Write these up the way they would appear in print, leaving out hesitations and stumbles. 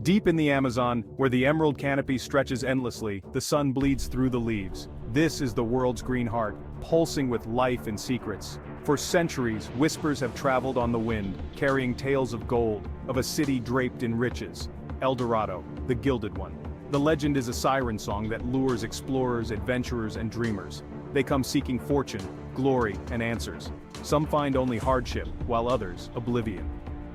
Deep in the Amazon, where the emerald canopy stretches endlessly, the sun bleeds through the leaves. This is the world's green heart, pulsing with life and secrets. For centuries, whispers have traveled on the wind, carrying tales of gold, of a city draped in riches. El Dorado, the Gilded One. The legend is a siren song that lures explorers, adventurers, and dreamers. They come seeking fortune, glory, and answers. Some find only hardship, while others, oblivion.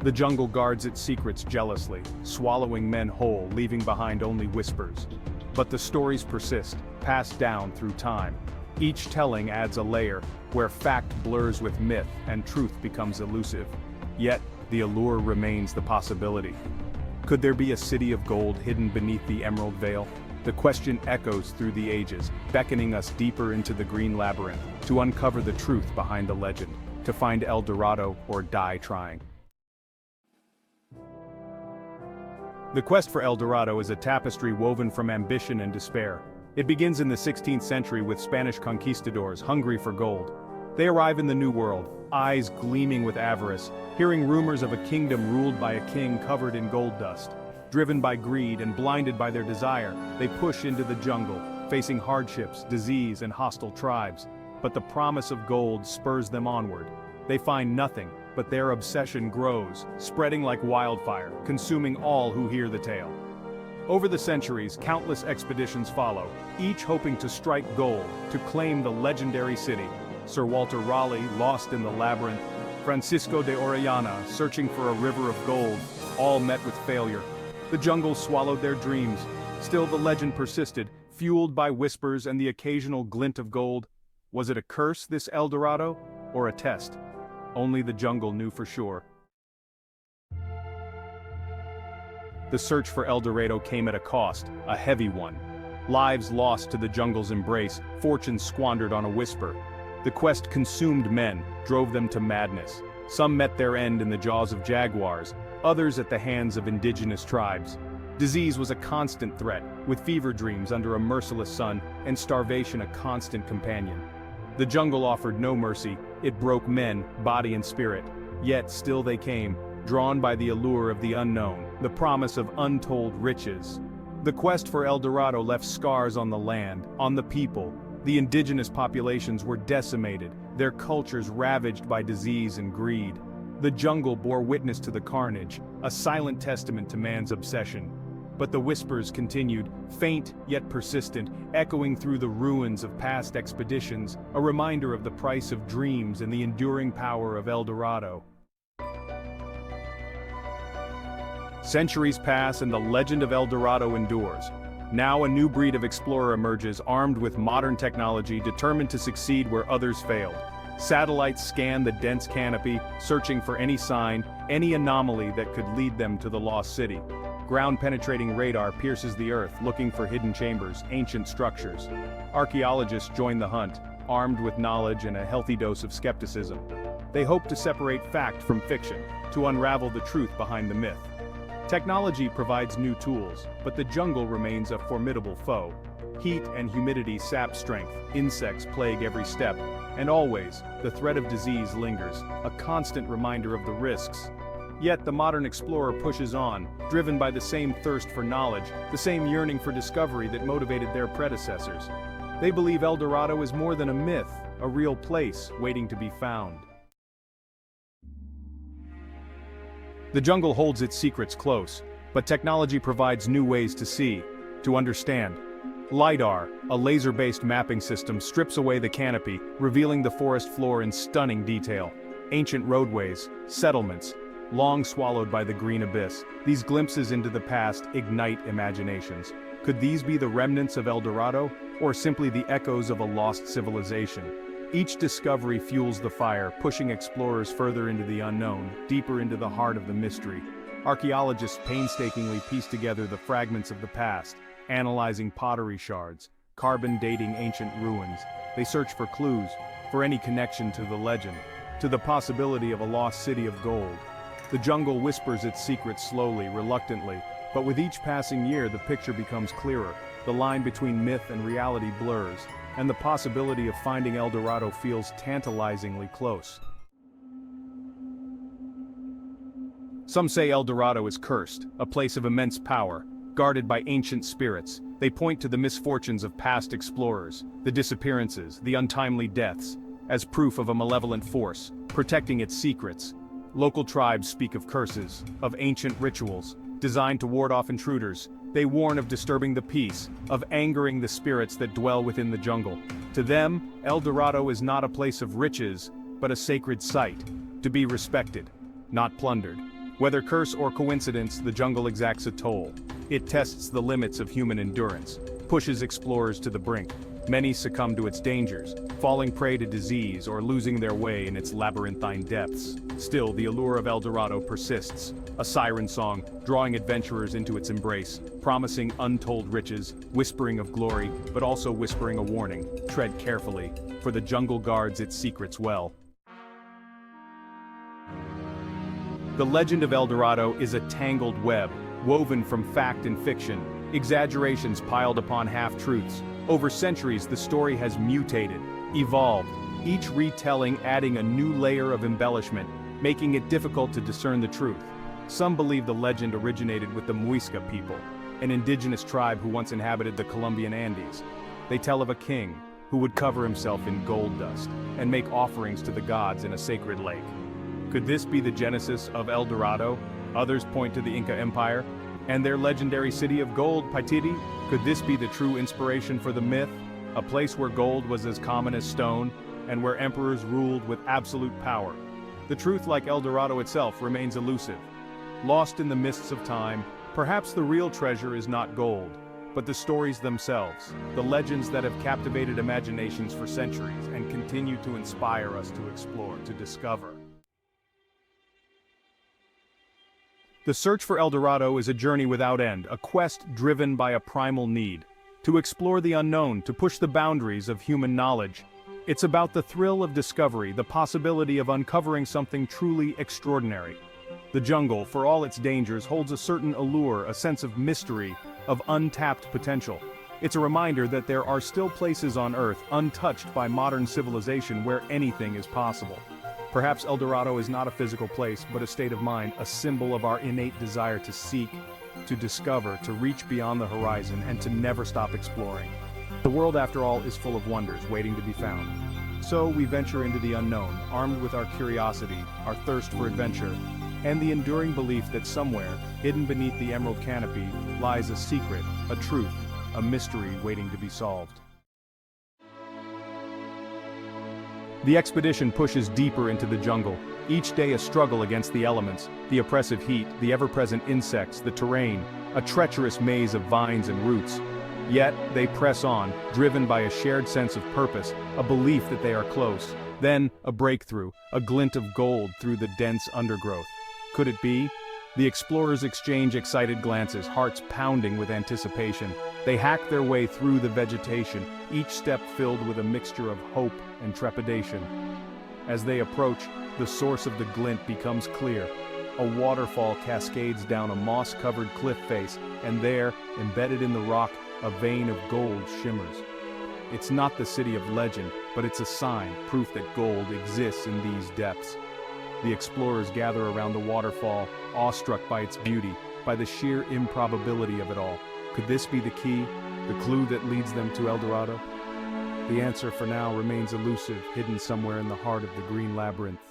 The jungle guards its secrets jealously, swallowing men whole, leaving behind only whispers. But the stories persist, passed down through time. Each telling adds a layer, where fact blurs with myth and truth becomes elusive. Yet, the allure remains the possibility. Could there be a city of gold hidden beneath the emerald veil? The question echoes through the ages, beckoning us deeper into the green labyrinth, to uncover the truth behind the legend, to find El Dorado or die trying. The quest for El Dorado is a tapestry woven from ambition and despair. It begins in the 16th century with Spanish conquistadors hungry for gold. They arrive in the New World, eyes gleaming with avarice, hearing rumors of a kingdom ruled by a king covered in gold dust. Driven by greed and blinded by their desire, they push into the jungle, facing hardships, disease, and hostile tribes. But the promise of gold spurs them onward. They find nothing, but their obsession grows, spreading like wildfire, consuming all who hear the tale. Over the centuries, countless expeditions follow, each hoping to strike gold, to claim the legendary city. Sir Walter Raleigh, lost in the labyrinth, Francisco de Orellana, searching for a river of gold, all met with failure. The jungle swallowed their dreams. Still the legend persisted, fueled by whispers and the occasional glint of gold. Was it a curse, this El Dorado, or a test? Only the jungle knew for sure. The search for El Dorado came at a cost, a heavy one. Lives lost to the jungle's embrace, fortunes squandered on a whisper. The quest consumed men, drove them to madness. Some met their end in the jaws of jaguars, others at the hands of indigenous tribes. Disease was a constant threat, with fever dreams under a merciless sun, and starvation a constant companion. The jungle offered no mercy, it broke men, body and spirit. Yet still they came, drawn by the allure of the unknown, the promise of untold riches. The quest for El Dorado left scars on the land, on the people. The indigenous populations were decimated, their cultures ravaged by disease and greed. The jungle bore witness to the carnage, a silent testament to man's obsession. But the whispers continued, faint yet persistent, echoing through the ruins of past expeditions, a reminder of the price of dreams and the enduring power of El Dorado. Centuries pass and the legend of El Dorado endures. Now a new breed of explorer emerges, armed with modern technology, determined to succeed where others failed. Satellites scan the dense canopy, searching for any sign, any anomaly that could lead them to the lost city. Ground-penetrating radar pierces the earth, looking for hidden chambers, ancient structures. Archaeologists join the hunt, armed with knowledge and a healthy dose of skepticism. They hope to separate fact from fiction, to unravel the truth behind the myth. Technology provides new tools, but the jungle remains a formidable foe. Heat and humidity sap strength, insects plague every step, and always, the threat of disease lingers, a constant reminder of the risks. Yet the modern explorer pushes on, driven by the same thirst for knowledge, the same yearning for discovery that motivated their predecessors. They believe El Dorado is more than a myth, a real place waiting to be found. The jungle holds its secrets close, but technology provides new ways to see, to understand. LiDAR, a laser-based mapping system, strips away the canopy, revealing the forest floor in stunning detail. Ancient roadways, settlements, long swallowed by the green abyss. These glimpses into the past ignite imaginations. Could these be the remnants of El Dorado, or simply the echoes of a lost civilization? Each discovery fuels the fire, pushing explorers further into the unknown, deeper into the heart of the mystery. Archaeologists painstakingly piece together the fragments of the past, analyzing pottery shards, carbon dating ancient ruins. They search for clues, for any connection to the legend, to the possibility of a lost city of gold. The jungle whispers its secrets slowly, reluctantly, but with each passing year the picture becomes clearer. The line between myth and reality blurs, and the possibility of finding El Dorado feels tantalizingly close. Some say El Dorado is cursed, a place of immense power, guarded by ancient spirits. They point to the misfortunes of past explorers, the disappearances, the untimely deaths, as proof of a malevolent force, protecting its secrets. Local tribes speak of curses, of ancient rituals, designed to ward off intruders. They warn of disturbing the peace, of angering the spirits that dwell within the jungle. To them, El Dorado is not a place of riches, but a sacred site, to be respected, not plundered. Whether curse or coincidence, the jungle exacts a toll. It tests the limits of human endurance, pushes explorers to the brink. Many succumb to its dangers, falling prey to disease or losing their way in its labyrinthine depths. Still, the allure of El Dorado persists, a siren song, drawing adventurers into its embrace, promising untold riches, whispering of glory, but also whispering a warning: tread carefully, for the jungle guards its secrets well. The legend of El Dorado is a tangled web, woven from fact and fiction, exaggerations piled upon half-truths. Over centuries, the story has mutated, evolved, each retelling adding a new layer of embellishment, making it difficult to discern the truth. Some believe the legend originated with the Muisca people, an indigenous tribe who once inhabited the Colombian Andes. They tell of a king who would cover himself in gold dust and make offerings to the gods in a sacred lake. Could this be the genesis of El Dorado? Others point to the Inca Empire and their legendary city of gold, Paititi. Could this be the true inspiration for the myth? A place where gold was as common as stone, and where emperors ruled with absolute power. The truth, like El Dorado itself, remains elusive. Lost in the mists of time, perhaps the real treasure is not gold, but the stories themselves, the legends that have captivated imaginations for centuries and continue to inspire us to explore, to discover. The search for El Dorado is a journey without end, a quest driven by a primal need. To explore the unknown, to push the boundaries of human knowledge. It's about the thrill of discovery, the possibility of uncovering something truly extraordinary. The jungle, for all its dangers, holds a certain allure, a sense of mystery, of untapped potential. It's a reminder that there are still places on Earth, untouched by modern civilization, where anything is possible. Perhaps El Dorado is not a physical place, but a state of mind, a symbol of our innate desire to seek, to discover, to reach beyond the horizon, and to never stop exploring. The world, after all, is full of wonders waiting to be found. So we venture into the unknown, armed with our curiosity, our thirst for adventure, and the enduring belief that somewhere, hidden beneath the emerald canopy, lies a secret, a truth, a mystery waiting to be solved. The expedition pushes deeper into the jungle, each day a struggle against the elements, the oppressive heat, the ever-present insects, the terrain, a treacherous maze of vines and roots. Yet, they press on, driven by a shared sense of purpose, a belief that they are close. Then, a breakthrough, a glint of gold through the dense undergrowth. Could it be? The explorers exchange excited glances, hearts pounding with anticipation. They hack their way through the vegetation, each step filled with a mixture of hope and trepidation. As they approach, the source of the glint becomes clear. A waterfall cascades down a moss-covered cliff face, and there, embedded in the rock, a vein of gold shimmers. It's not the city of legend, but it's a sign, proof that gold exists in these depths. The explorers gather around the waterfall, awestruck by its beauty, by the sheer improbability of it all. Could this be the key, the clue that leads them to El Dorado? The answer for now remains elusive, hidden somewhere in the heart of the green labyrinth.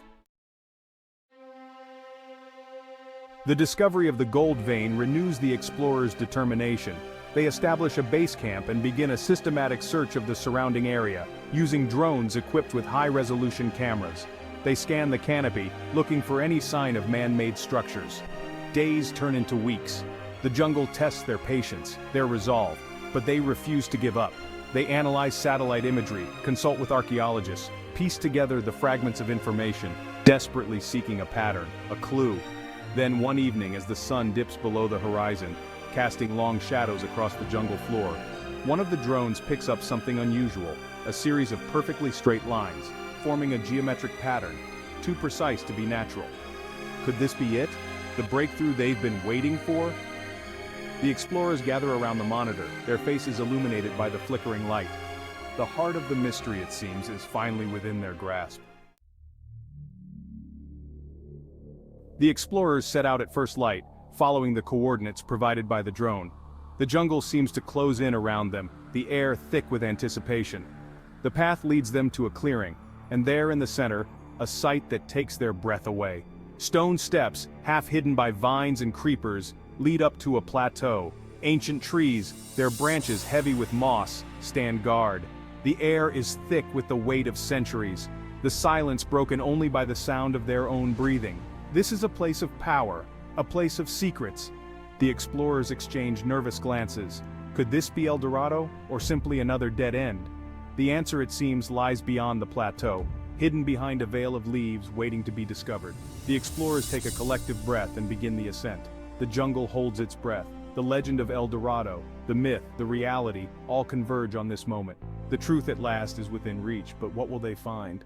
The discovery of the gold vein renews the explorers' determination. They establish a base camp and begin a systematic search of the surrounding area, using drones equipped with high-resolution cameras. They scan the canopy, looking for any sign of man-made structures. Days turn into weeks. The jungle tests their patience, their resolve, but they refuse to give up. They analyze satellite imagery, consult with archaeologists, piece together the fragments of information, desperately seeking a pattern, a clue. Then one evening, as the sun dips below the horizon, casting long shadows across the jungle floor, one of the drones picks up something unusual, a series of perfectly straight lines, forming a geometric pattern, too precise to be natural. Could this be it? The breakthrough they've been waiting for? The explorers gather around the monitor, their faces illuminated by the flickering light. The heart of the mystery, it seems, is finally within their grasp. The explorers set out at first light, following the coordinates provided by the drone. The jungle seems to close in around them, the air thick with anticipation. The path leads them to a clearing, and there in the center, a sight that takes their breath away. Stone steps, half hidden by vines and creepers, lead up to a plateau. Ancient trees, their branches heavy with moss, stand guard. The air is thick with the weight of centuries, the silence broken only by the sound of their own breathing. This is a place of power, a place of secrets. The explorers exchange nervous glances. Could this be El Dorado, or simply another dead end? The answer, it seems, lies beyond the plateau, hidden behind a veil of leaves waiting to be discovered. The explorers take a collective breath and begin the ascent. The jungle holds its breath. The legend of El Dorado, the myth, the reality, all converge on this moment. The truth at last is within reach, but what will they find?